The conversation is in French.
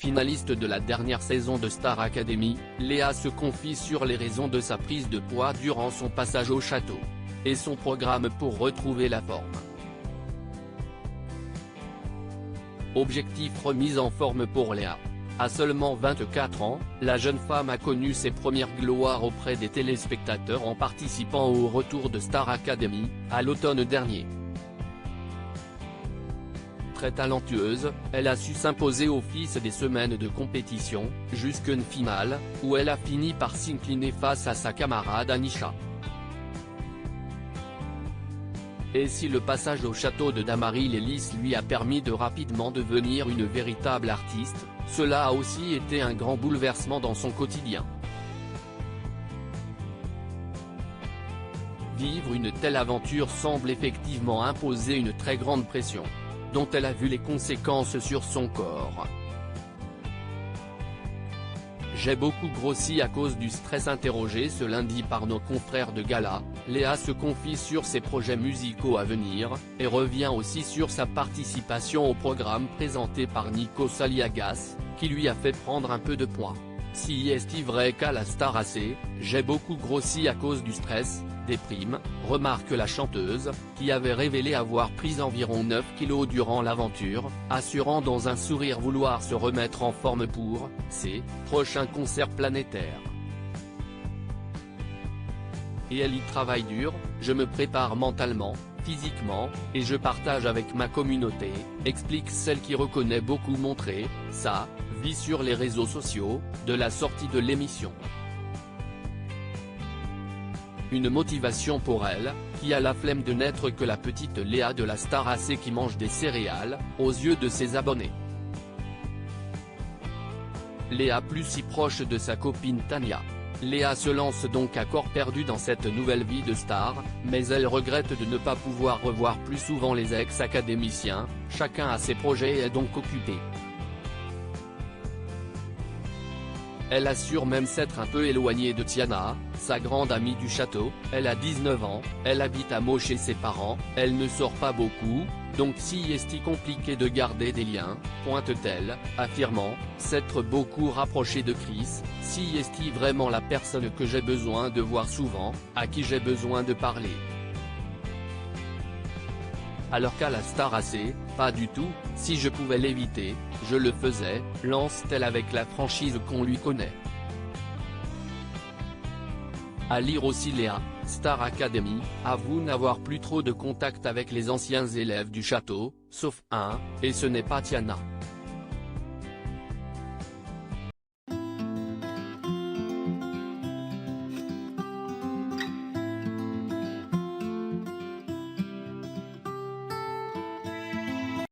Finaliste de la dernière saison de Star Academy, Léa se confie sur les raisons de sa prise de poids durant son passage au château. Et son programme pour retrouver la forme. Objectif remise en forme pour Léa. À seulement 24 ans, la jeune femme a connu ses premières gloires auprès des téléspectateurs en participant au retour de Star Academy, à l'automne dernier. Très talentueuse, elle a su s'imposer au fil des semaines de compétition, jusqu'à une finale, où elle a fini par s'incliner face à sa camarade Anisha. Et si le passage au château de Damary-les-Lys lui a permis de rapidement devenir une véritable artiste, cela a aussi été un grand bouleversement dans son quotidien. Vivre une telle aventure semble effectivement imposer une très grande pression, dont elle a vu les conséquences sur son corps. J'ai beaucoup grossi à cause du stress. Interrogé ce lundi par nos confrères de Gala, Léa se confie sur ses projets musicaux à venir, et revient aussi sur sa participation au programme présenté par Nikos Aliagas, qui lui a fait prendre un peu de poids. Si est vrai qu'à la Star AC, j'ai beaucoup grossi à cause du stress, déprime, remarque la chanteuse, qui avait révélé avoir pris environ 9 kilos durant l'aventure, assurant dans un sourire vouloir se remettre en forme pour ses prochains concerts planétaires. Et elle y travaille dur, je me prépare mentalement, physiquement, et je partage avec ma communauté, explique celle qui reconnaît beaucoup montrer sa vie sur les réseaux sociaux, de la sortie de l'émission. Une motivation pour elle, qui a la flemme de n'être que la petite Léa de la Star AC qui mange des céréales, aux yeux de ses abonnés. Léa plus si proche de sa copine Tania. Léa se lance donc à corps perdu dans cette nouvelle vie de star, mais elle regrette de ne pas pouvoir revoir plus souvent les ex-académiciens, chacun a ses projets et est donc occupé. Elle assure même s'être un peu éloignée de Tiana, sa grande amie du château. Elle a 19 ans, elle habite à Meaux chez ses parents, elle ne sort pas beaucoup, donc si est compliqué de garder des liens, pointe-t-elle, affirmant s'être beaucoup rapprochée de Chris, si est vraiment la personne que j'ai besoin de voir souvent, à qui j'ai besoin de parler. Alors qu'à la Star AC, pas du tout, si je pouvais l'éviter, je le faisais, lance-t-elle avec la franchise qu'on lui connaît. À lire aussi Léa, Star Academy, avoue n'avoir plus trop de contact avec les anciens élèves du château, sauf un, et ce n'est pas Tiana.